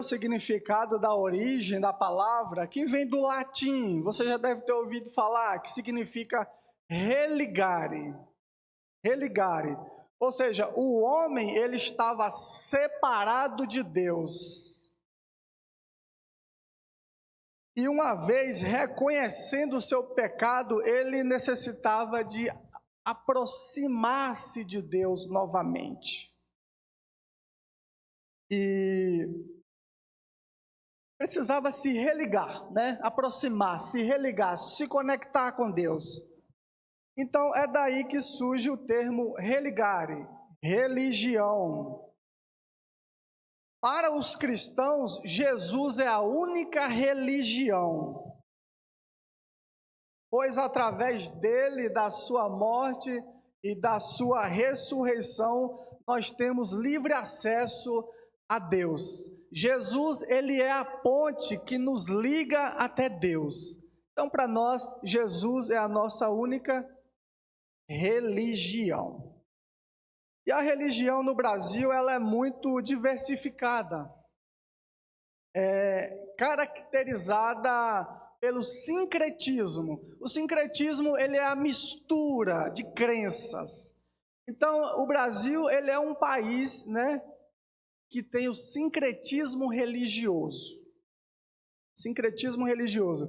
O significado da origem da palavra, que vem do latim, você já deve ter ouvido falar, que significa religare. Religare. Ou seja, o homem, ele estava separado de Deus. E uma vez reconhecendo o seu pecado, ele necessitava de aproximar-se de Deus novamente. E precisava se religar, né? Aproximar, se religar, se conectar com Deus. Então é daí que surge o termo religare, religião. Para os cristãos, Jesus é a única religião, pois através dele, da sua morte e da sua ressurreição, nós temos livre acesso a Deus. Jesus, ele é a ponte que nos liga até Deus. Então, para nós, Jesus é a nossa única religião. E a religião no Brasil, ela é muito diversificada, caracterizada pelo sincretismo. O sincretismo, ele é a mistura de crenças. Então, o Brasil, ele é um país, né, que tem o sincretismo religioso. Sincretismo religioso.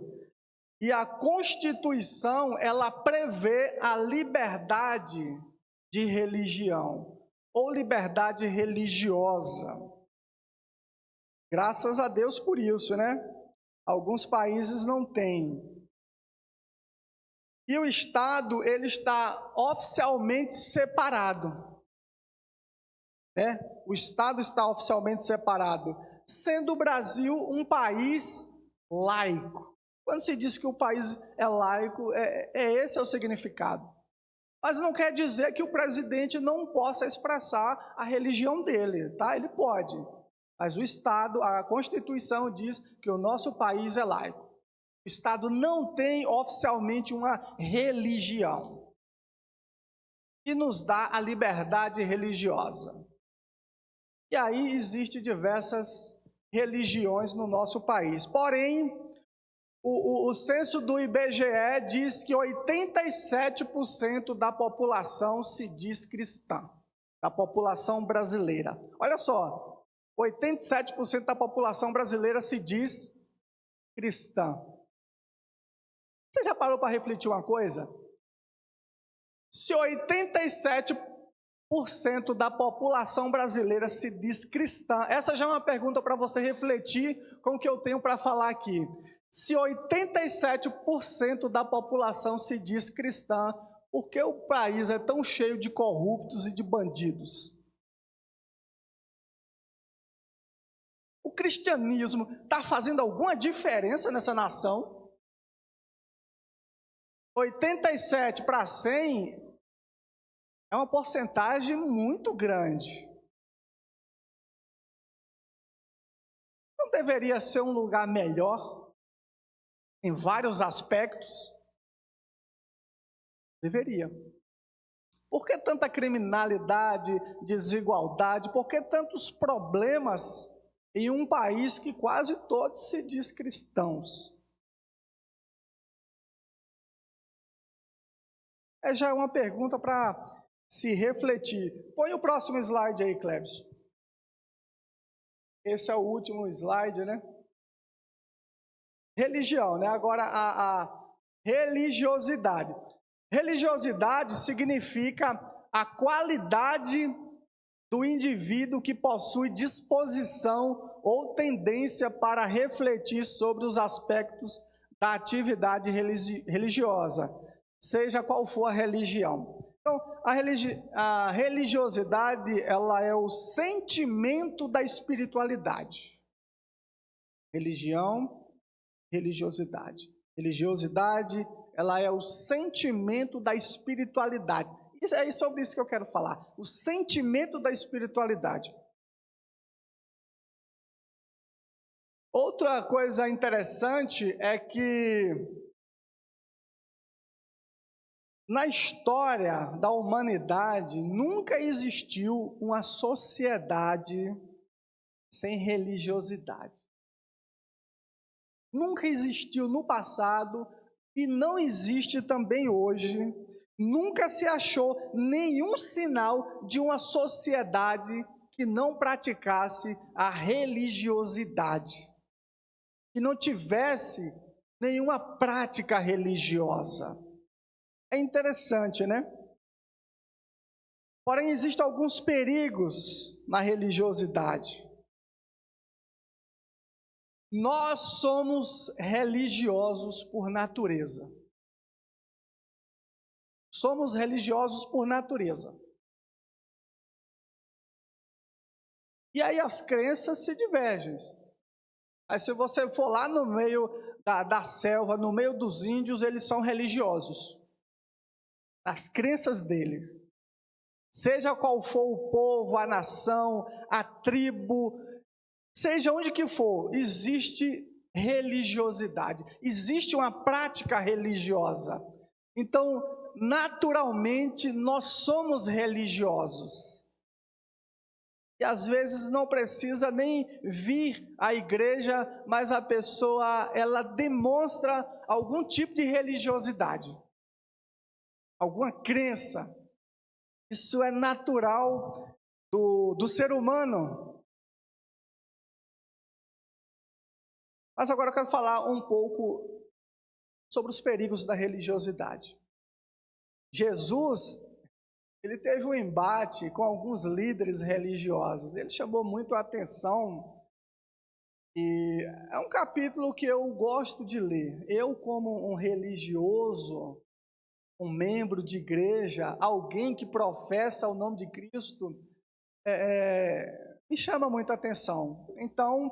E a Constituição, ela prevê a liberdade de religião, ou liberdade religiosa. Graças a Deus por isso, né? Alguns países não têm. E o Estado, ele está oficialmente separado. Né? O Estado está oficialmente separado, sendo o Brasil um país laico. Quando se diz que o país é laico, esse é o significado. Mas não quer dizer que o presidente não possa expressar a religião dele, tá? Ele pode. Mas o Estado, a Constituição diz que o nosso país é laico. O Estado não tem oficialmente uma religião. E nos dá a liberdade religiosa. E aí existem diversas religiões no nosso país. Porém, o censo do IBGE diz que 87% da população se diz cristã, da população brasileira. Olha só, 87% da população brasileira se diz cristã. Você já parou para refletir uma coisa? Se 87% da população brasileira se diz cristã, essa já é uma pergunta para você refletir com o que eu tenho para falar aqui. Se 87% da população se diz cristã, por que o país é tão cheio de corruptos e de bandidos? O cristianismo está fazendo alguma diferença nessa nação? 87 para 100 é uma porcentagem muito grande. Não deveria ser um lugar melhor? Em vários aspectos? Deveria. Por que tanta criminalidade, desigualdade? Por que tantos problemas em um país que quase todos se diz cristãos? Já é uma pergunta para se refletir. Põe o próximo slide aí, Clebson. Esse é o último slide, né? Religião, né? Agora a religiosidade. Religiosidade significa a qualidade do indivíduo que possui disposição ou tendência para refletir sobre os aspectos da atividade religiosa, seja qual for a religião. Então, a religiosidade, ela é o sentimento da espiritualidade. Religião, religiosidade. Religiosidade, ela é o sentimento da espiritualidade. É sobre isso que eu quero falar. O sentimento da espiritualidade. Outra coisa interessante é que na história da humanidade nunca existiu uma sociedade sem religiosidade. Nunca existiu no passado e não existe também hoje. Nunca se achou nenhum sinal de uma sociedade que não praticasse a religiosidade, que não tivesse nenhuma prática religiosa. É interessante, né? Porém, existem alguns perigos na religiosidade. Nós somos religiosos por natureza. Somos religiosos por natureza. E aí as crenças se divergem. Aí se você for lá no meio da selva, no meio dos índios, eles são religiosos. As crenças deles. Seja qual for o povo, a nação, a tribo, seja onde que for, existe religiosidade. Existe uma prática religiosa. Então, naturalmente, nós somos religiosos. E às vezes não precisa nem vir à igreja, mas a pessoa, ela demonstra algum tipo de religiosidade, alguma crença. Isso é natural do ser humano. Mas agora eu quero falar um pouco sobre os perigos da religiosidade. Jesus, ele teve um embate com alguns líderes religiosos. Ele chamou muito a atenção e é um capítulo que eu gosto de ler. Eu, como um religioso, um membro de igreja, alguém que professa o nome de Cristo, me chama muita atenção. Então,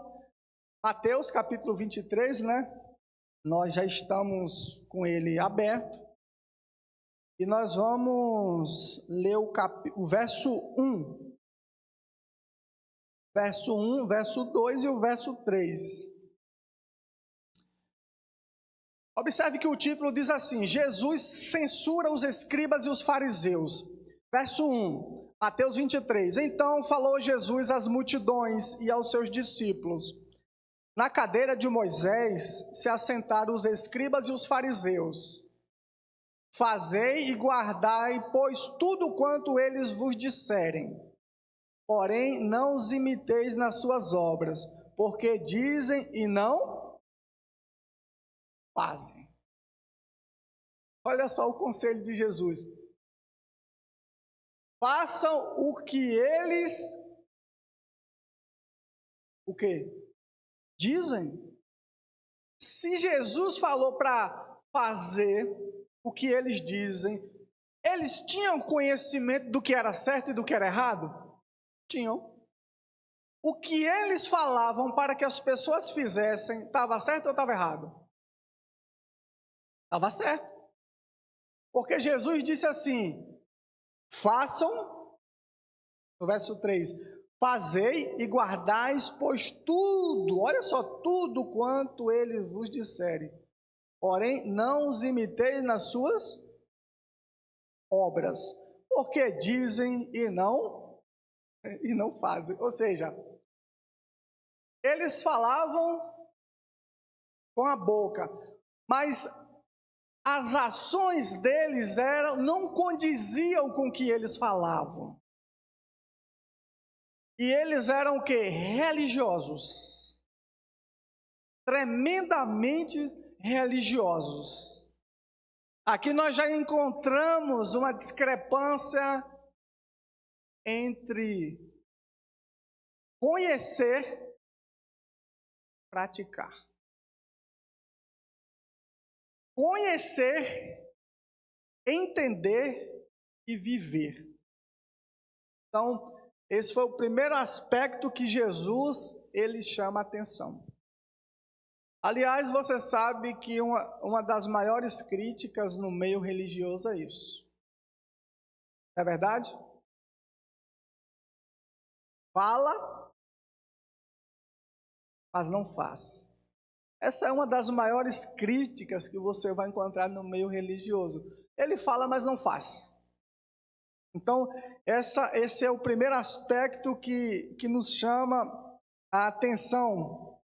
Mateus capítulo 23, né? Nós já estamos com ele aberto. E nós vamos ler o verso 1. Verso 1, verso 2 e o verso 3. Observe que o título diz assim: Jesus censura os escribas e os fariseus. Verso 1, Mateus 23. Então falou Jesus às multidões e aos seus discípulos. Na cadeira de Moisés se assentaram os escribas e os fariseus. Fazei e guardai, pois, tudo quanto eles vos disserem. Porém, não os imiteis nas suas obras, porque dizem e não fazem. Olha só o conselho de Jesus. Façam o que eles... O quê? Dizem. Se Jesus falou para fazer o que eles dizem, eles tinham conhecimento do que era certo e do que era errado? Tinham. O que eles falavam para que as pessoas fizessem, estava certo ou estava errado? Estava certo. Porque Jesus disse assim: façam, no verso 3, fazei e guardais, pois tudo, olha só, tudo quanto eles vos disserem. Porém, não os imiteis nas suas obras, porque dizem e não fazem. Ou seja, eles falavam com a boca, mas as ações deles não condiziam com o que eles falavam. E eles eram o quê? Religiosos. Tremendamente religiosos. Aqui nós já encontramos uma discrepância entre conhecer e praticar. Conhecer, entender e viver. Então, esse foi o primeiro aspecto que Jesus, ele chama a atenção. Aliás, você sabe que uma das maiores críticas no meio religioso é isso. Não é verdade? Fala, mas não faz. Essa é uma das maiores críticas que você vai encontrar no meio religioso. Ele fala, mas não faz. Então, esse é o primeiro aspecto que nos chama a atenção.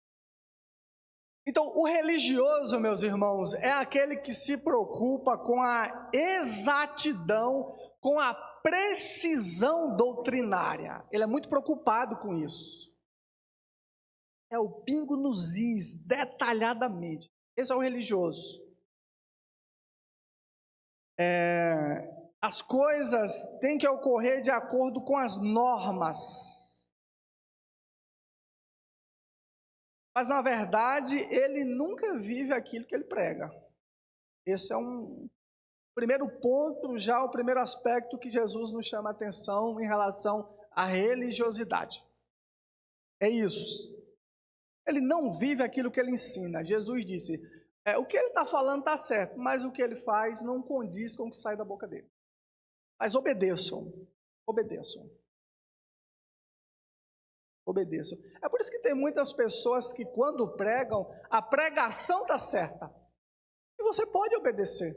Então, o religioso, meus irmãos, é aquele que se preocupa com a exatidão, com a precisão doutrinária. Ele é muito preocupado com isso. É o pingo nos is, detalhadamente. Esse é o religioso. As coisas têm que ocorrer de acordo com as normas. Mas, na verdade, ele nunca vive aquilo que ele prega. Esse é um primeiro ponto, já o primeiro aspecto que Jesus nos chama a atenção em relação à religiosidade. É isso. Ele não vive aquilo que ele ensina. Jesus disse, o que ele está falando está certo, mas o que ele faz não condiz com o que sai da boca dele. Mas obedeçam. É por isso que tem muitas pessoas que quando pregam, a pregação está certa. E você pode obedecer.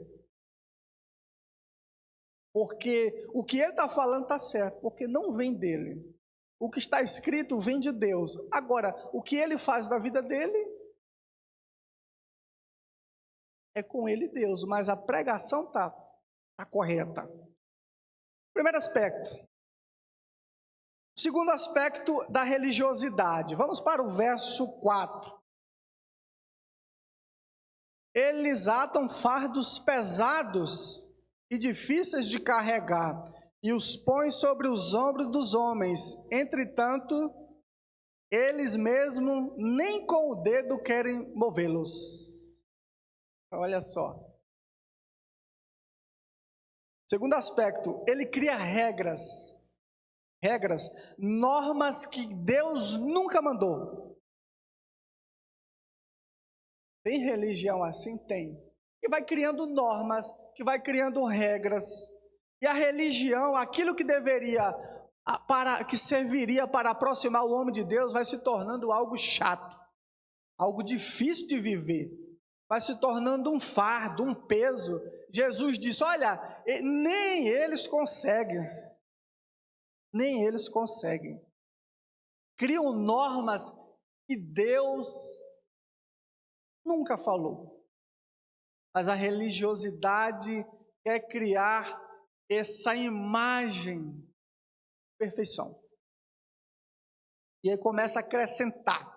Porque o que ele está falando está certo, porque não vem dele. O que está escrito vem de Deus. Agora, o que ele faz da vida dele é com ele Deus, mas a pregação está correta. Primeiro aspecto. Segundo aspecto da religiosidade. Vamos para o verso 4. Eles atam fardos pesados e difíceis de carregar, e os põem sobre os ombros dos homens. Entretanto, eles mesmos nem com o dedo querem movê-los. Olha só. Segundo aspecto, ele cria regras, normas que Deus nunca mandou. Tem religião assim? Tem. Que vai criando normas, que vai criando regras. E a religião, aquilo que que serviria para aproximar o homem de Deus, vai se tornando algo chato, algo difícil de viver, vai se tornando um fardo, um peso. Jesus disse, olha, nem eles conseguem, criam normas que Deus nunca falou, mas a religiosidade quer criar essa imagem de perfeição. E aí começa a acrescentar.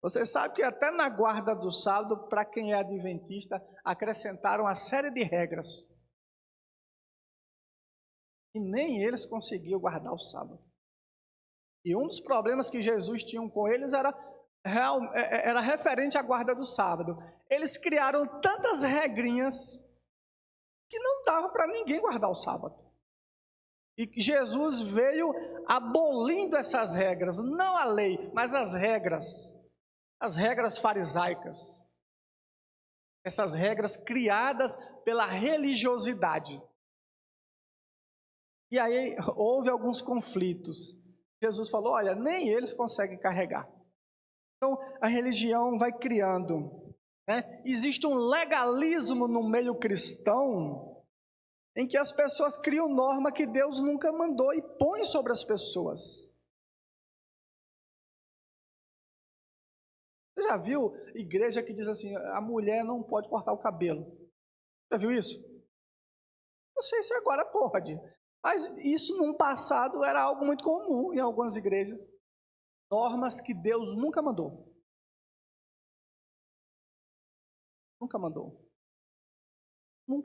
Você sabe que até na guarda do sábado, para quem é adventista, acrescentaram uma série de regras. E nem eles conseguiam guardar o sábado. E um dos problemas que Jesus tinha com eles era referente à guarda do sábado. Eles criaram tantas regrinhas que não dava para ninguém guardar o sábado. E Jesus veio abolindo essas regras, não a lei, mas as regras farisaicas, essas regras criadas pela religiosidade. E aí houve alguns conflitos. Jesus falou, olha, nem eles conseguem carregar. Então a religião vai criando. Existe um legalismo no meio cristão em que as pessoas criam norma que Deus nunca mandou e põe sobre as pessoas. Você já viu igreja que diz assim, a mulher não pode cortar o cabelo? Já viu isso? Não sei se agora pode, mas isso no passado era algo muito comum em algumas igrejas. Normas que Deus nunca mandou. Nunca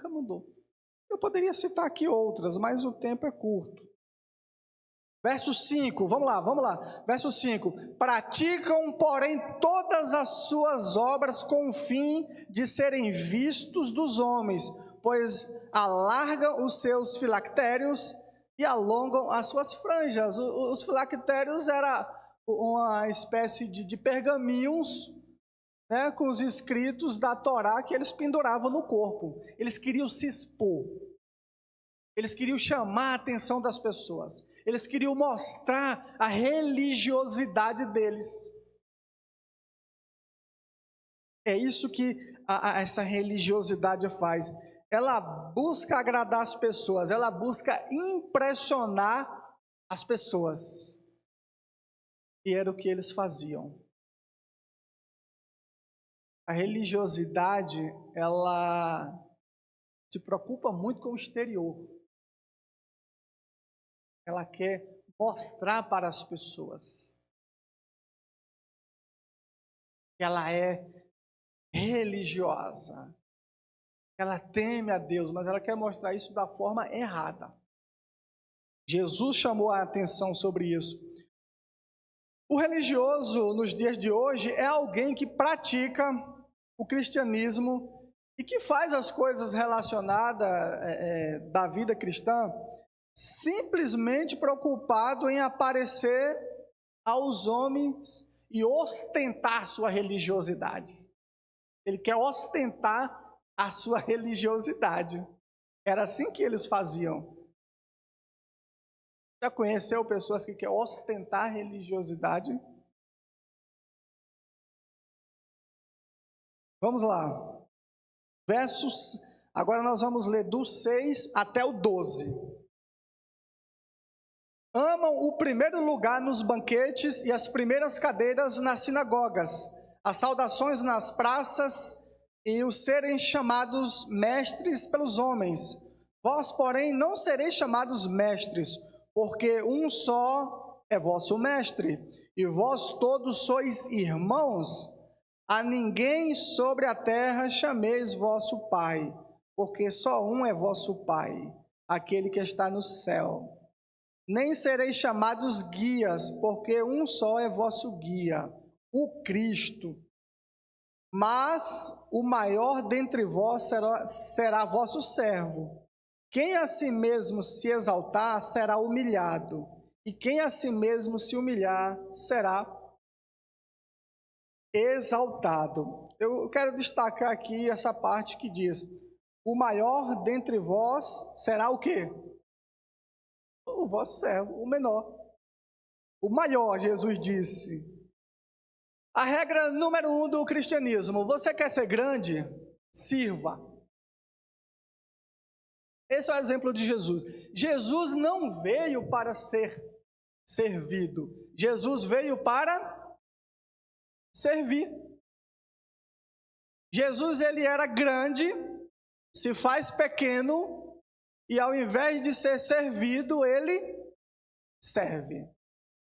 mandou. Eu poderia citar aqui outras, mas o tempo é curto. Verso 5, vamos lá. Verso 5. Praticam, porém, todas as suas obras com o fim de serem vistos dos homens, pois alargam os seus filactérios e alongam as suas franjas. Os filactérios era uma espécie de pergaminhos, com os escritos da Torá que eles penduravam no corpo. Eles queriam se expor. Eles queriam chamar a atenção das pessoas. Eles queriam mostrar a religiosidade deles. É isso que essa religiosidade faz. Ela busca agradar as pessoas. Ela busca impressionar as pessoas. E era o que eles faziam. A religiosidade, ela se preocupa muito com o exterior. Ela quer mostrar para as pessoas que ela é religiosa. Ela teme a Deus, mas ela quer mostrar isso da forma errada. Jesus chamou a atenção sobre isso. O religioso, nos dias de hoje, é alguém que pratica o cristianismo e que faz as coisas relacionadas da vida cristã simplesmente preocupado em aparecer aos homens e ostentar sua religiosidade. Ele quer ostentar a sua religiosidade. Era assim que eles faziam. Já conheceu pessoas que querem ostentar religiosidade? Vamos lá. Agora nós vamos ler do 6 até o 12. Amam o primeiro lugar nos banquetes e as primeiras cadeiras nas sinagogas, as saudações nas praças e os serem chamados mestres pelos homens. Vós, porém, não sereis chamados mestres, porque um só é vosso mestre, e vós todos sois irmãos. A ninguém sobre a terra chameis vosso Pai, porque só um é vosso Pai, aquele que está no céu. Nem sereis chamados guias, porque um só é vosso guia, o Cristo. Mas o maior dentre vós será vosso servo. Quem a si mesmo se exaltar, será humilhado, e quem a si mesmo se humilhar, será exaltado. Eu quero destacar aqui essa parte que diz: o maior dentre vós será o quê? O vosso servo, o menor. O maior, Jesus disse. A regra número 1 do cristianismo: você quer ser grande? Sirva. Esse é o exemplo de Jesus. Jesus não veio para ser servido. Jesus veio para servir. Jesus, ele era grande, se faz pequeno, e ao invés de ser servido, ele serve.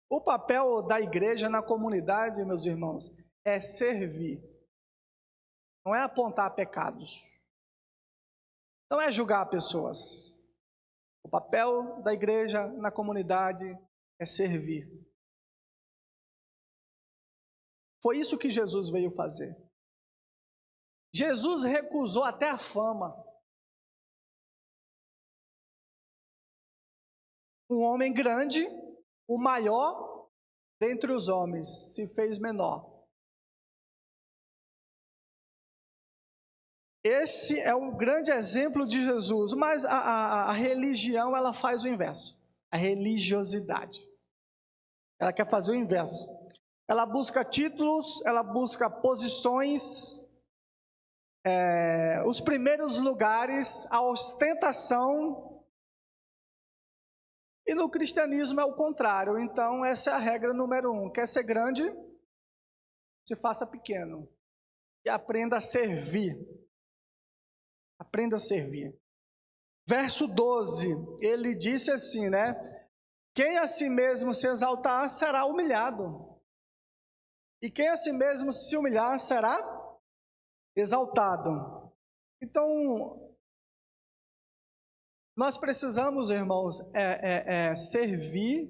O papel da igreja na comunidade, meus irmãos, é servir. Não é apontar pecados. Não é julgar pessoas. O papel da igreja na comunidade é servir. Foi isso que Jesus veio fazer. Jesus recusou até a fama. Um homem grande, o maior dentre os homens, se fez menor. Esse é um grande exemplo de Jesus, mas a religião, ela faz o inverso. A religiosidade. Ela quer fazer o inverso. Ela busca títulos, ela busca posições, os primeiros lugares, a ostentação. E no cristianismo é o contrário. Então essa é a regra número 1. Quer ser grande? Se faça pequeno. E aprenda a servir. Aprenda a servir. Verso 12, ele disse assim, né? Quem a si mesmo se exaltar será humilhado. E quem a si mesmo se humilhar será exaltado. Então, nós precisamos, irmãos, servir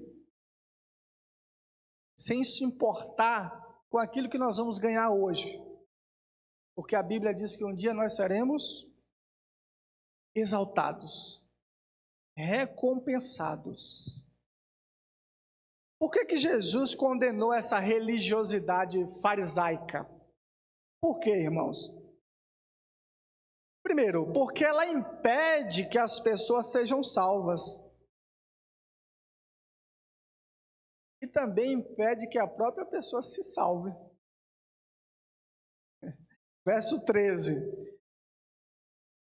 sem se importar com aquilo que nós vamos ganhar hoje. Porque a Bíblia diz que um dia nós seremos exaltados, recompensados. Por que Jesus condenou essa religiosidade farisaica? Por quê, irmãos? Primeiro, porque ela impede que as pessoas sejam salvas. E também impede que a própria pessoa se salve. Verso 13.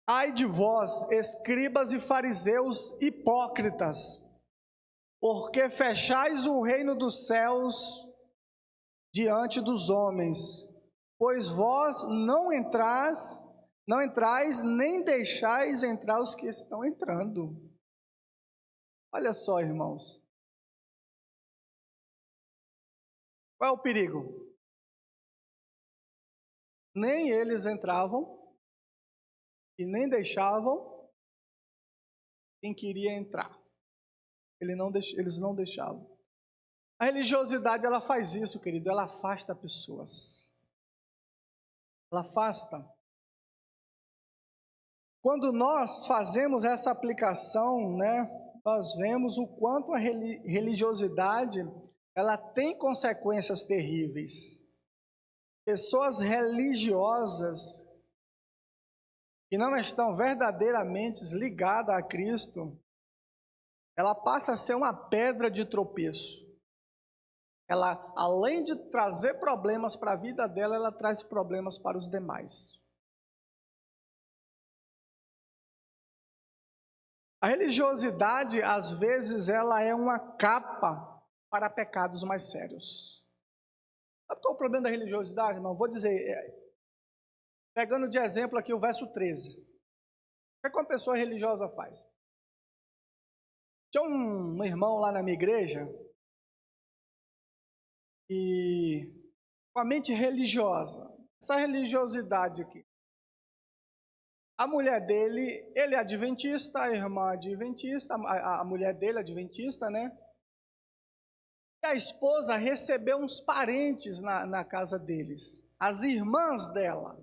Ai de vós, escribas e fariseus hipócritas, porque fechais o reino dos céus diante dos homens, pois vós não entrais nem deixais entrar os que estão entrando. Olha só, irmãos. Qual é o perigo? Nem eles entravam e nem deixavam quem queria entrar. Eles não deixavam. A religiosidade, ela faz isso, querido, ela afasta pessoas. Ela afasta. Quando nós fazemos essa aplicação, né, nós vemos o quanto a religiosidade, ela tem consequências terríveis. Pessoas religiosas que não estão verdadeiramente ligadas a Cristo, ela passa a ser uma pedra de tropeço. Ela, além de trazer problemas para a vida dela, ela traz problemas para os demais. A religiosidade, às vezes, ela é uma capa para pecados mais sérios. Sabe qual é o problema da religiosidade, irmão? Vou dizer, pegando de exemplo aqui o verso 13. O que uma pessoa religiosa faz? Tinha um irmão lá na minha igreja, e com a mente religiosa, essa religiosidade aqui. A mulher dele, ele é adventista, a irmã adventista, a mulher dele é adventista, né? E a esposa recebeu uns parentes na casa deles, as irmãs dela,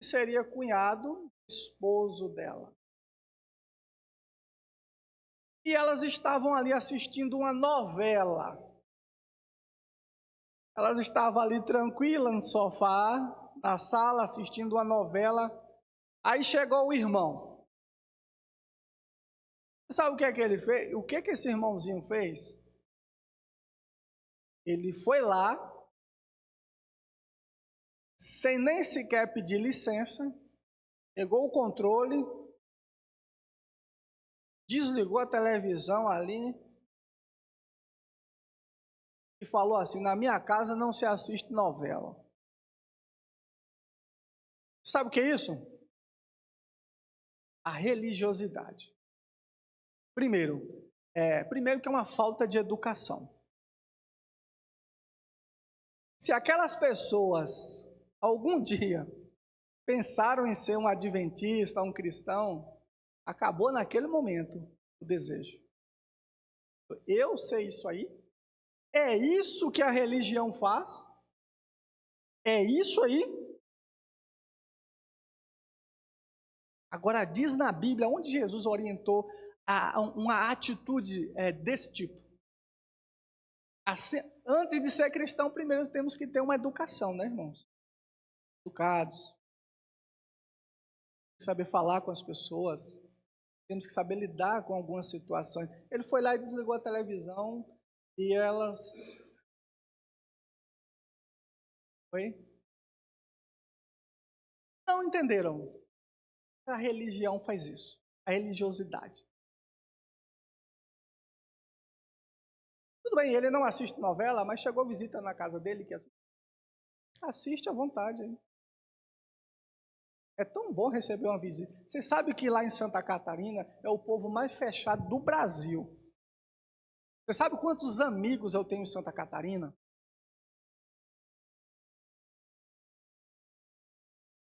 que seria cunhado, esposo dela. E elas estavam ali assistindo uma novela. Elas estavam ali tranquilas no sofá, na sala, assistindo uma novela. Aí chegou o irmão. Sabe o que é que ele fez? O que é que esse irmãozinho fez? Ele foi lá, sem nem sequer pedir licença, pegou o controle, desligou a televisão ali e falou assim: na minha casa não se assiste novela. Sabe o que é isso? A religiosidade. Primeiro que é uma falta de educação. Se aquelas pessoas, algum dia, pensaram em ser um adventista, um cristão, acabou naquele momento o desejo. Eu sei isso aí? É isso que a religião faz? É isso aí? Agora diz na Bíblia onde Jesus orientou a uma atitude desse tipo. Assim, antes de ser cristão, primeiro temos que ter uma educação, né, irmãos? Educados. Saber falar com as pessoas. Temos que saber lidar com algumas situações. Ele foi lá e desligou a televisão e elas... Oi? Não entenderam. A religião faz isso. A religiosidade. Tudo bem, ele não assiste novela, mas chegou visita na casa dele que assiste à vontade. Hein? É tão bom receber uma visita. Você sabe que lá em Santa Catarina é o povo mais fechado do Brasil. Você sabe quantos amigos eu tenho em Santa Catarina?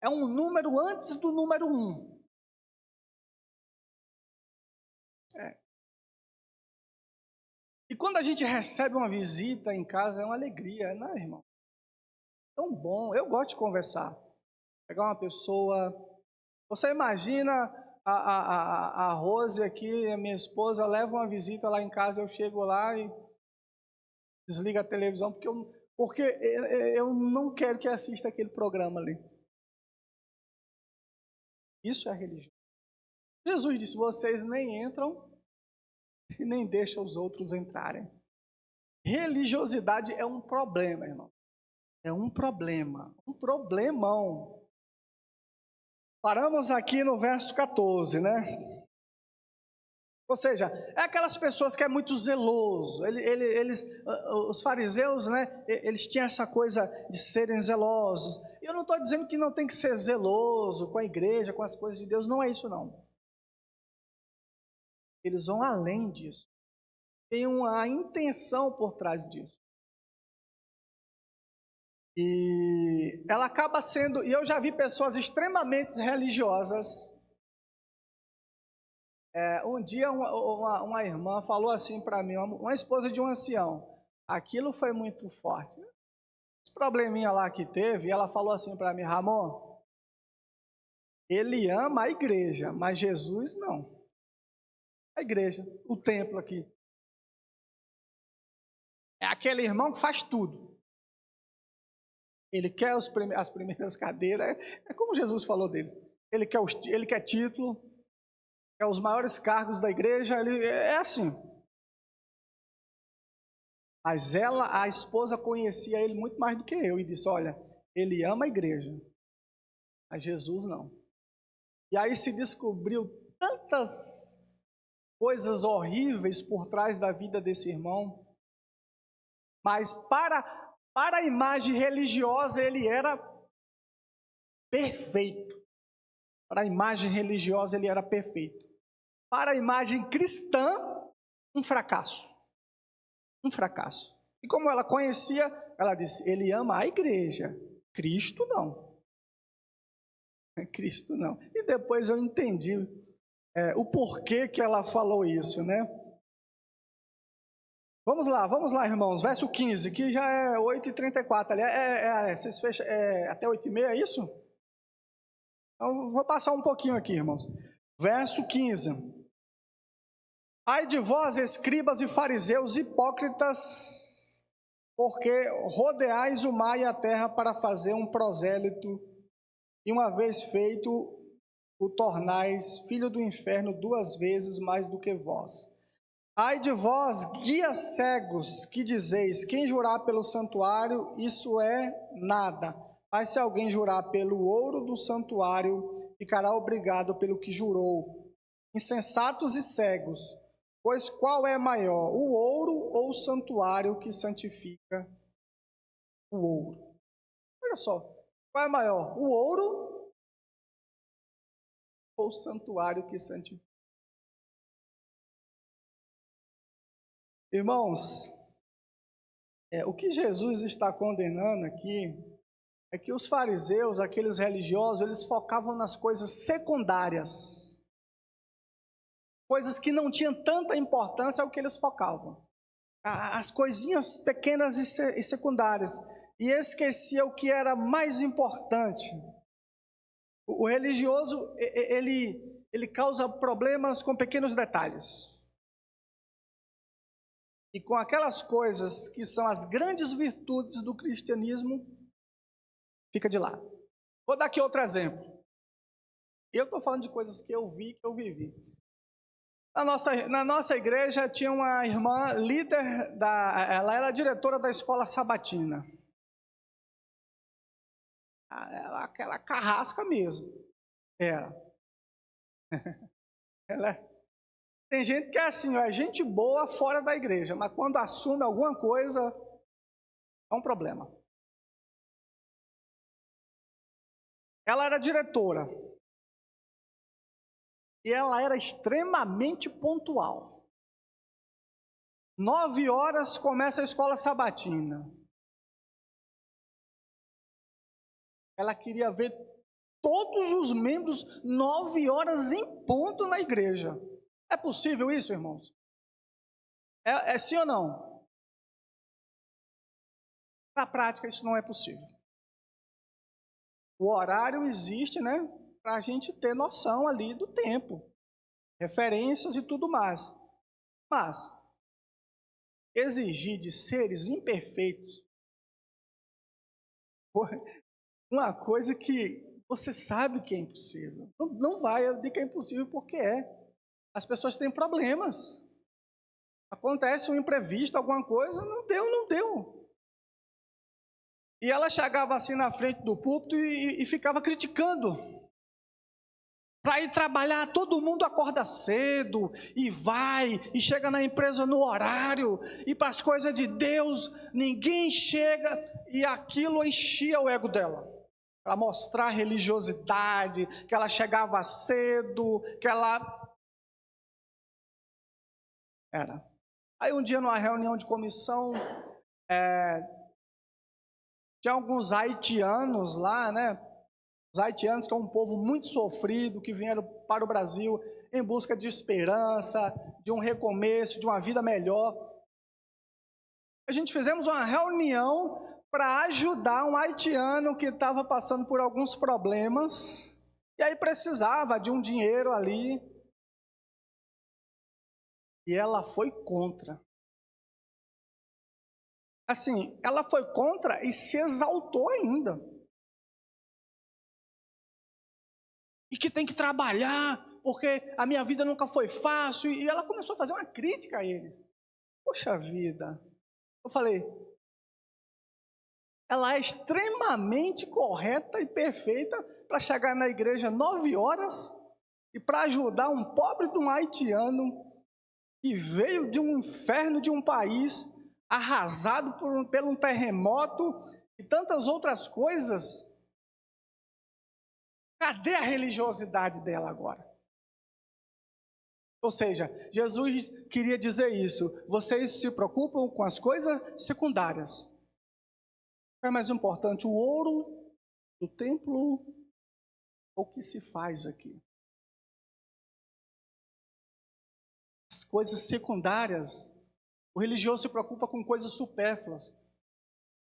É um número antes do número 1. E quando a gente recebe uma visita em casa, é uma alegria, não é, irmão? Tão bom. Eu gosto de conversar. Pegar uma pessoa... Você imagina a Rose aqui, a minha esposa, leva uma visita lá em casa, eu chego lá e desligo a televisão, porque eu não quero que assista aquele programa ali. Isso é a religião. Jesus disse: vocês nem entram e nem deixam os outros entrarem. Religiosidade é um problema, irmão. É um problema, um problemão. Paramos aqui no verso 14, né? Ou seja, é aquelas pessoas que é muito zeloso. Os fariseus, né, eles tinham essa coisa de serem zelosos. E eu não estou dizendo que não tem que ser zeloso com a igreja, com as coisas de Deus. Não é isso, não. Eles vão além disso. Tem uma intenção por trás disso. E ela acaba sendo... E eu já vi pessoas extremamente religiosas. Um dia uma irmã falou assim para mim, uma esposa de um ancião. Aquilo foi muito forte. Os probleminha lá que teve, ela falou assim para mim: Ramon, ele ama a igreja, mas Jesus não. A igreja, o templo aqui. É aquele irmão que faz tudo. Ele quer as primeiras cadeiras. É como Jesus falou dele. Ele quer título, quer os maiores cargos da igreja. É assim. Mas a esposa conhecia ele muito mais do que eu. E disse: olha, ele ama a igreja, mas Jesus não. E aí se descobriu tantas coisas horríveis por trás da vida desse irmão. Mas para a imagem religiosa ele era perfeito. Para a imagem religiosa ele era perfeito. Para a imagem cristã, um fracasso. Um fracasso. E como ela conhecia, ela disse: ele ama a igreja, Cristo não. Cristo não. E depois eu entendi o porquê que ela falou isso, né? Vamos lá, irmãos. Verso 15, que já é 8h34 ali. Vocês fecham até 8h30, é isso? Então, vou passar um pouquinho aqui, irmãos. Verso 15. Ai de vós, escribas e fariseus hipócritas, porque rodeais o mar e a terra para fazer um prosélito, e uma vez feito, o tornais filho do inferno 2 vezes mais do que vós. Ai de vós, guias cegos, que dizeis: quem jurar pelo santuário, isso é nada. Mas se alguém jurar pelo ouro do santuário, ficará obrigado pelo que jurou. Insensatos e cegos, pois qual é maior, o ouro ou o santuário que santifica o ouro? Olha só, qual é maior, o ouro ou o santuário que santifica? Irmãos, o que Jesus está condenando aqui é que os fariseus, aqueles religiosos, eles focavam nas coisas secundárias. Coisas que não tinham tanta importância é o que eles focavam. As coisinhas pequenas e secundárias. E esquecia o que era mais importante. O religioso, ele causa problemas com pequenos detalhes. E com aquelas coisas que são as grandes virtudes do cristianismo, fica de lado. Vou dar aqui outro exemplo. Eu estou falando de coisas que eu vi, que eu vivi. Na nossa igreja tinha uma irmã líder, ela era diretora da escola sabatina. Ela, aquela carrasca mesmo. Era. Tem gente que é assim, é gente boa fora da igreja, mas quando assume alguma coisa, é um problema. Ela era diretora. E ela era extremamente pontual. 9h começa a escola sabatina. Ela queria ver todos os membros 9h em ponto na igreja. É possível isso, irmãos? É sim ou não? Na prática, isso não é possível. O horário existe, né, para a gente ter noção ali do tempo, referências e tudo mais. Mas exigir de seres imperfeitos uma coisa que você sabe que é impossível. Não vai, eu digo que é impossível porque é. As pessoas têm problemas. Acontece um imprevisto, alguma coisa, não deu. E ela chegava assim na frente do púlpito e ficava criticando. Para ir trabalhar, todo mundo acorda cedo e vai, e chega na empresa no horário, e para as coisas de Deus, ninguém chega, e aquilo enchia o ego dela, para mostrar religiosidade, que ela chegava cedo, que ela... Era. Aí um dia, numa reunião de comissão, tinha alguns haitianos lá, né? Os haitianos, que é um povo muito sofrido, que vieram para o Brasil em busca de esperança, de um recomeço, de uma vida melhor. A gente fizemos uma reunião para ajudar um haitiano que estava passando por alguns problemas, e aí precisava de um dinheiro ali, e ela foi contra. Assim, ela foi contra e se exaltou ainda. E que tem que trabalhar, porque a minha vida nunca foi fácil. E ela começou a fazer uma crítica a eles. Poxa vida. Eu falei, ela é extremamente correta e perfeita para chegar na igreja 9 horas e para ajudar um pobre de um haitiano que veio de um inferno de um país arrasado por um terremoto e tantas outras coisas. Cadê a religiosidade dela agora? Ou seja, Jesus queria dizer isso. Vocês se preocupam com as coisas secundárias. É mais importante o ouro do templo ou o que se faz aqui? As coisas secundárias. O religioso se preocupa com coisas supérfluas,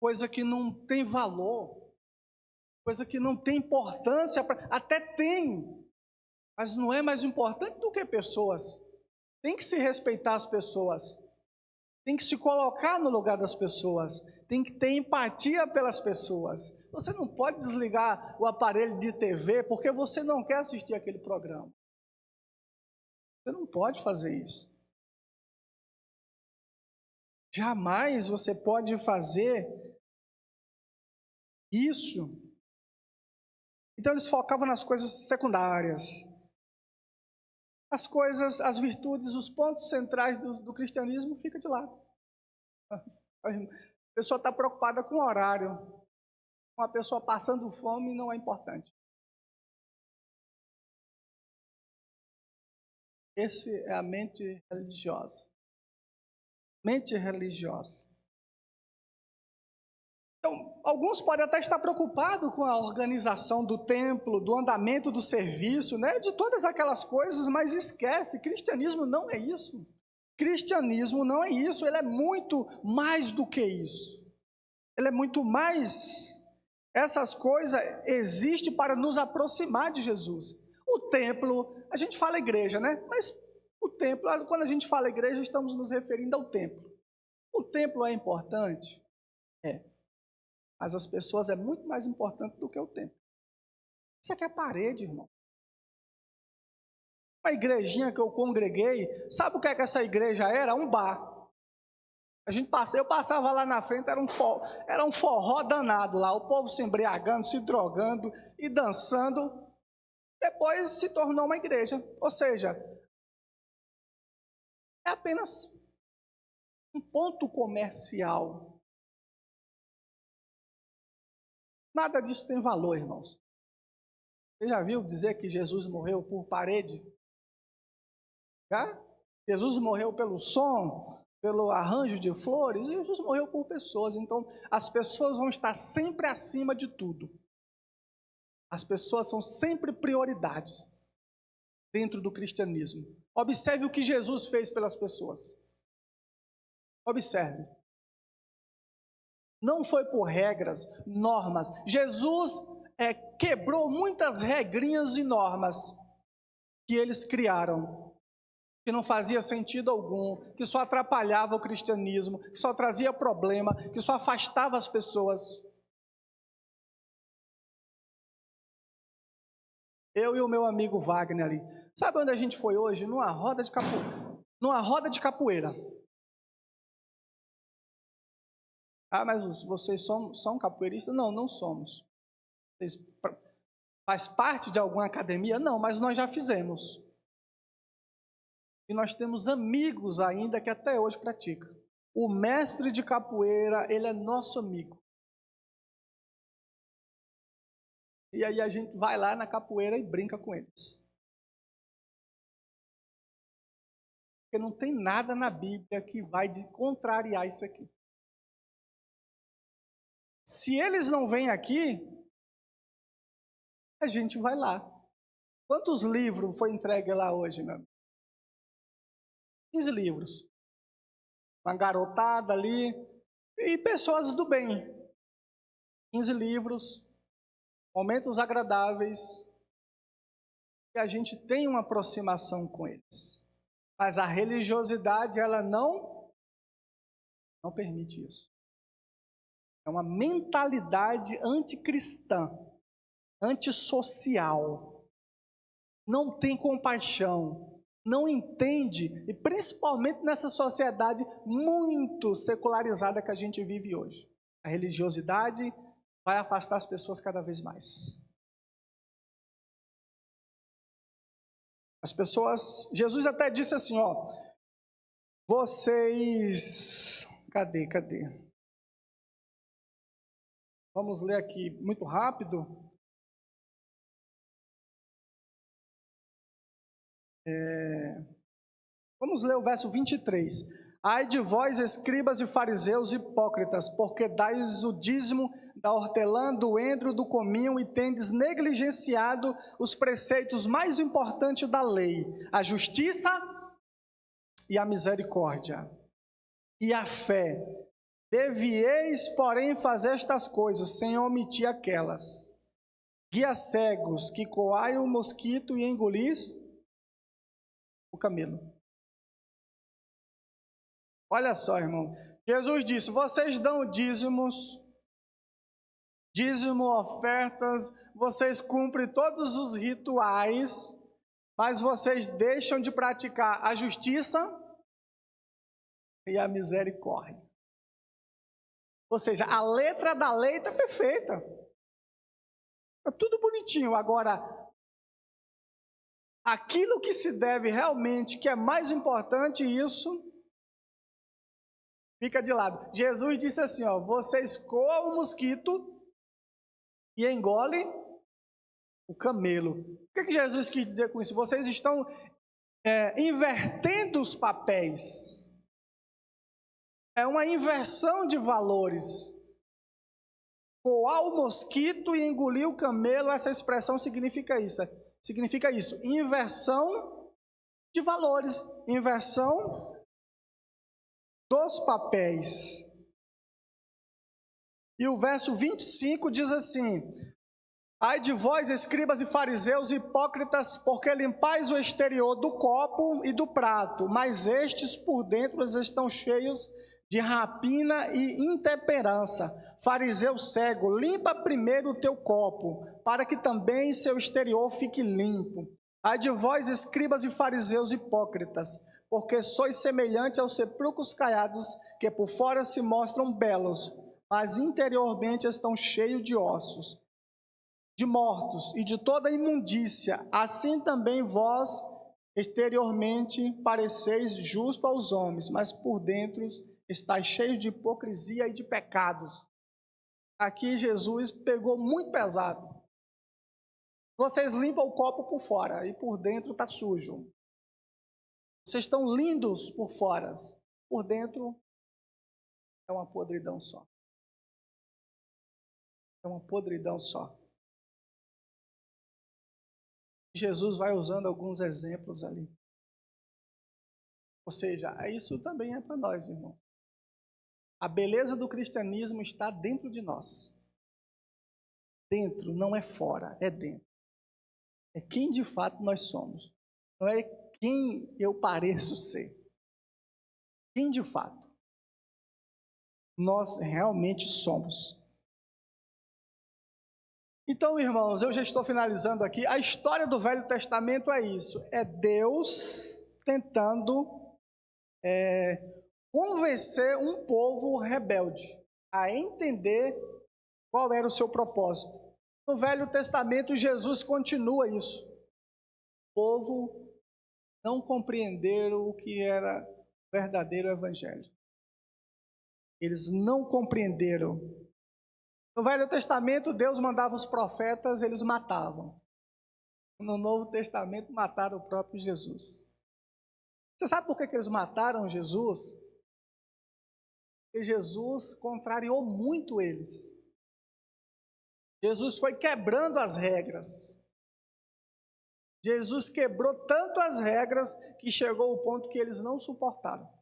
coisa que não tem valor, coisa que não tem importância, até tem, mas não é mais importante do que pessoas. Tem que se respeitar as pessoas, tem que se colocar no lugar das pessoas, tem que ter empatia pelas pessoas. Você não pode desligar o aparelho de TV porque você não quer assistir aquele programa. Você não pode fazer isso. Jamais você pode fazer isso. Então eles focavam nas coisas secundárias. As coisas, as virtudes, os pontos centrais do cristianismo ficam de lado. A pessoa está preocupada com o horário. Uma pessoa passando fome não é importante. Essa é a mente religiosa. Mente religiosa. Então, alguns podem até estar preocupados com a organização do templo, do andamento do serviço, né? De todas aquelas coisas, mas esquece, cristianismo não é isso. Cristianismo não é isso, ele é muito mais do que isso. Ele é muito mais. Essas coisas existem para nos aproximar de Jesus. O templo, a gente fala igreja, né? Mas o templo, quando a gente fala igreja, estamos nos referindo ao templo. O templo é importante? É. Mas as pessoas é muito mais importante do que o templo. Isso aqui é parede, irmão. Uma igrejinha que eu congreguei, sabe o que é que essa igreja era? Um bar. Eu passava lá na frente, era um forró danado lá, o povo se embriagando, se drogando e dançando. Depois se tornou uma igreja. Ou seja, é apenas um ponto comercial. Nada disso tem valor, irmãos. Você já viu dizer que Jesus morreu por parede? Já? Jesus morreu pelo som, pelo arranjo de flores, e Jesus morreu por pessoas. Então, as pessoas vão estar sempre acima de tudo. As pessoas são sempre prioridades dentro do cristianismo. Observe o que Jesus fez pelas pessoas. Observe. Não foi por regras, normas. Jesus quebrou muitas regrinhas e normas que eles criaram, que não fazia sentido algum, que só atrapalhava o cristianismo, que só trazia problema, que só afastava as pessoas. Eu e o meu amigo Wagner ali. Sabe onde a gente foi hoje? Numa roda de capoeira. Ah, mas vocês são capoeiristas? Não, não somos. Faz parte de alguma academia? Não, mas nós já fizemos. E nós temos amigos ainda que até hoje praticam. O mestre de capoeira, ele é nosso amigo. E aí a gente vai lá na capoeira e brinca com eles. Porque não tem nada na Bíblia que vai contrariar isso aqui. Se eles não vêm aqui, a gente vai lá. Quantos livros foi entregue lá hoje, meu amigo? 15 livros. Uma garotada ali. E pessoas do bem. 15 livros. Momentos agradáveis. E a gente tem uma aproximação com eles. Mas a religiosidade, ela não permite isso. É uma mentalidade anticristã, antissocial. Não tem compaixão, não entende, e principalmente nessa sociedade muito secularizada que a gente vive hoje. A religiosidade vai afastar as pessoas cada vez mais. As pessoas, Jesus até disse assim, ó, vocês, cadê? Vamos ler aqui muito rápido. Vamos ler o verso 23. Ai de vós, escribas e fariseus hipócritas, porque dais o dízimo da hortelã, do endro, do cominho e tendes negligenciado os preceitos mais importantes da lei, a justiça e a misericórdia e a fé. Devieis, porém, fazer estas coisas, sem omitir aquelas. Guias cegos, que coai o mosquito e engolis o camelo. Olha só, irmão. Jesus disse, vocês dão dízimo, ofertas, vocês cumprem todos os rituais, mas vocês deixam de praticar a justiça e a misericórdia. Ou seja, a letra da lei está perfeita. Está tudo bonitinho. Agora, aquilo que se deve realmente, que é mais importante, isso fica de lado. Jesus disse assim, ó, vocês coam o mosquito e engolem o camelo. O que Jesus quis dizer com isso? Vocês estão invertendo os papéis. É uma inversão de valores. Coar o mosquito e engolir o camelo, essa expressão significa isso. Inversão de valores, inversão dos papéis. E o verso 25 diz assim, ai de vós, escribas e fariseus hipócritas, porque limpais o exterior do copo e do prato, mas estes por dentro estão cheios de rapina e intemperança. Fariseu cego, limpa primeiro o teu copo, para que também seu exterior fique limpo. Ai de vós, escribas e fariseus hipócritas, porque sois semelhante aos sepulcros caiados, que por fora se mostram belos, mas interiormente estão cheios de ossos, de mortos e de toda imundícia. Assim também vós exteriormente pareceis justo aos homens, mas por dentro estáis cheios de hipocrisia e de pecados. Aqui Jesus pegou muito pesado. Vocês limpam o copo por fora e por dentro está sujo. Vocês estão lindos por fora, por dentro é uma podridão só. É uma podridão só. Jesus vai usando alguns exemplos ali. Ou seja, isso também é para nós, irmão. A beleza do cristianismo está dentro de nós. Dentro, não é fora, é dentro. É quem de fato nós somos. Não é quem eu pareço ser. Quem de fato nós realmente somos. Então, irmãos, eu já estou finalizando aqui. A história do Velho Testamento é isso. É Deus tentando convencer um povo rebelde a entender qual era o seu propósito. No Velho Testamento, Jesus continua isso. O povo não compreenderam o que era o verdadeiro evangelho. Eles não compreenderam. No Velho Testamento, Deus mandava os profetas, eles matavam. No Novo Testamento, mataram o próprio Jesus. Você sabe por que eles mataram Jesus? Porque Jesus contrariou muito eles. Jesus foi quebrando as regras. Jesus quebrou tanto as regras que chegou ao ponto que eles não suportaram.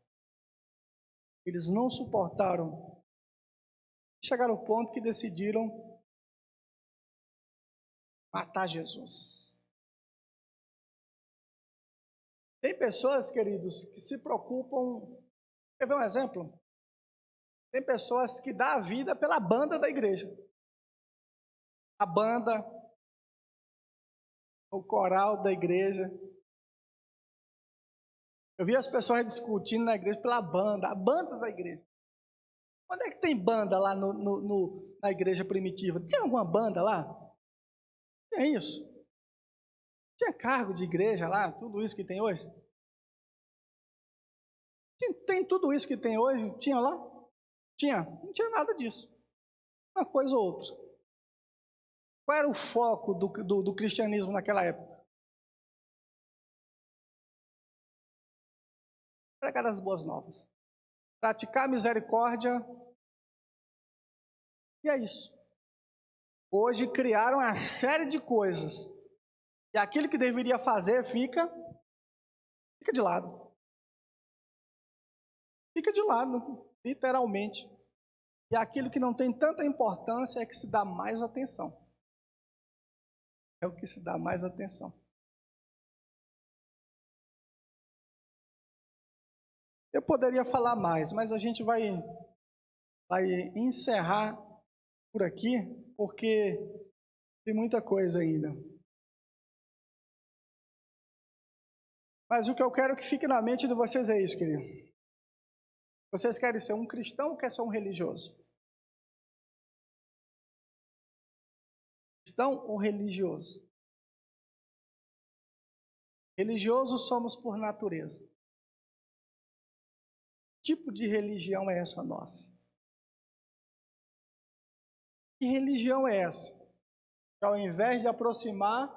Eles não suportaram. Chegaram ao ponto que decidiram matar Jesus. Tem pessoas, queridos, que se preocupam. Quer ver um exemplo? Tem pessoas que dão a vida pela banda da igreja. A banda, o coral da igreja. Eu vi as pessoas discutindo na igreja pela banda, a banda da igreja. Onde é que tem banda lá na igreja primitiva? Tinha alguma banda lá? Tinha isso? Tinha cargo de igreja lá, tudo isso que tem hoje? Tem tudo isso que tem hoje? Tinha lá? Tinha? Não tinha nada disso. Uma coisa ou outra. Qual era o foco do cristianismo naquela época? Pregar as boas novas. Praticar a misericórdia. E é isso. Hoje criaram uma série de coisas. E aquilo que deveria fazer fica de lado. Fica de lado, literalmente. E aquilo que não tem tanta importância é que se dá mais atenção. É o que se dá mais atenção. Eu poderia falar mais, mas a gente vai encerrar por aqui, porque tem muita coisa ainda. Mas o que eu quero que fique na mente de vocês é isso, querido. Vocês querem ser um cristão ou querem ser um religioso? Cristão ou religioso? Religiosos somos por natureza. Que tipo de religião é essa nossa? Que religião é essa? Que ao invés de aproximar,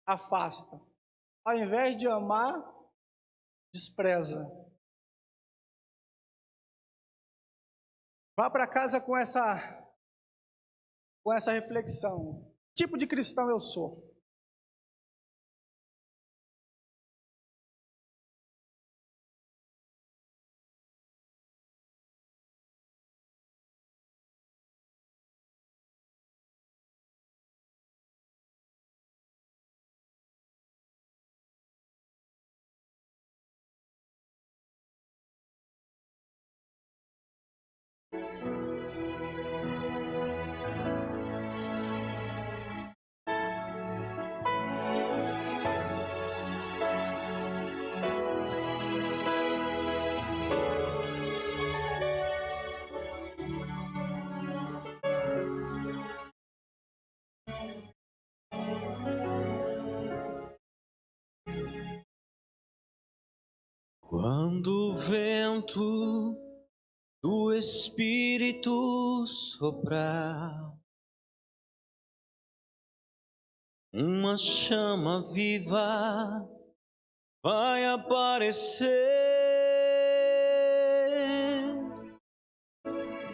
afasta. Ao invés de amar, despreza. Vá para casa com essa reflexão. Que tipo de cristão eu sou? Quando o vento do Espírito soprar, uma chama viva vai aparecer.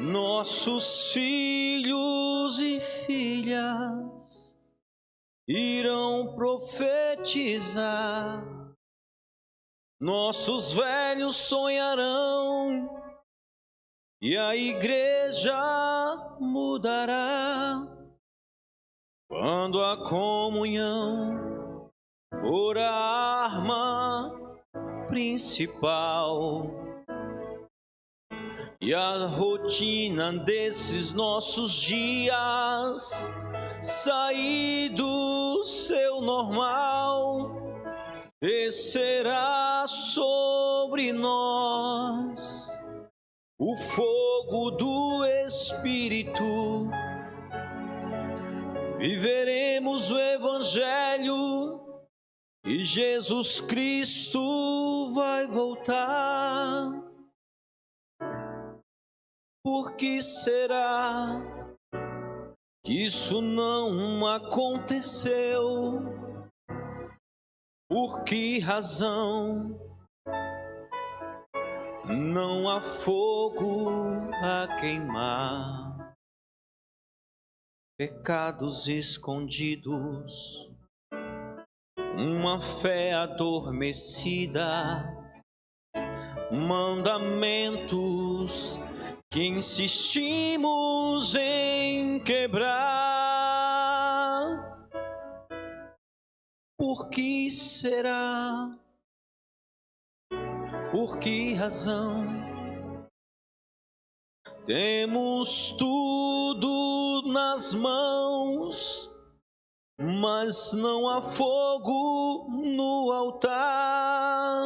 Nossos filhos e filhas irão profetizar. Nossos velhos sonharão e a igreja mudará. Quando a comunhão for a arma principal e a rotina desses nossos dias sair do seu normal, descerá sobre nós o fogo do Espírito. viveremos o Evangelho e Jesus Cristo vai voltar. Por que será que isso não aconteceu? Por que razão não há fogo a queimar? Pecados escondidos, uma fé adormecida, mandamentos que insistimos em quebrar. Por que será? Por que razão? Temos tudo nas mãos, mas não há fogo no altar.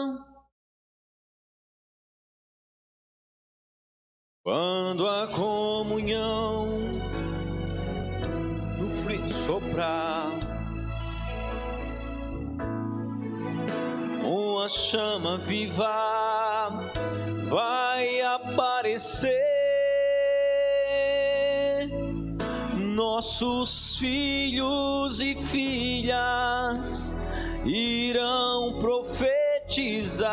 Quando a comunhão do frio soprar, uma chama viva vai aparecer. Nossos filhos e filhas irão profetizar.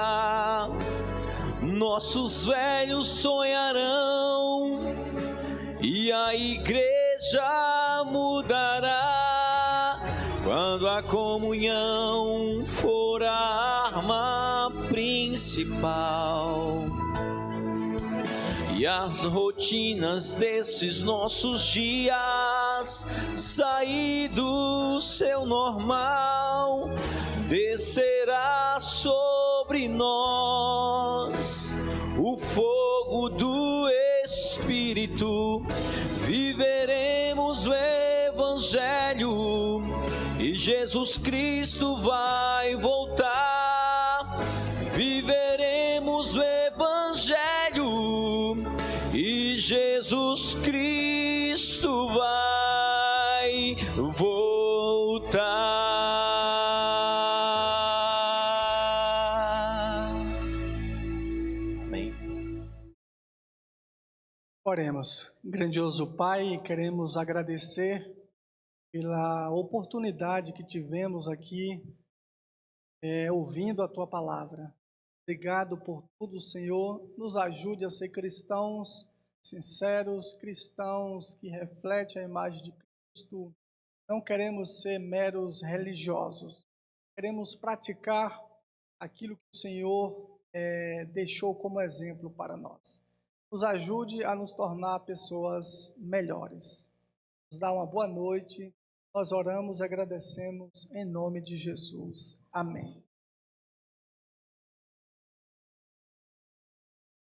Nossos velhos sonharão e a igreja mudará quando a comunhão for a arma principal. E as rotinas desses nossos dias sair do seu normal, descerá sobre nós o fogo do Espírito. Viveremos o Evangelho e Jesus Cristo vai voltar. Viveremos o Evangelho e Jesus Cristo vai voltar. Oremos. Grandioso Pai, queremos agradecer pela oportunidade que tivemos aqui, ouvindo a Tua palavra. Obrigado por tudo, Senhor. Nos ajude a ser cristãos sinceros, cristãos que refletem a imagem de Cristo. Não queremos ser meros religiosos. Queremos praticar aquilo que o Senhor deixou como exemplo para nós. Nos ajude a nos tornar pessoas melhores. Nos dá uma boa noite. Nós oramos e agradecemos em nome de Jesus. Amém.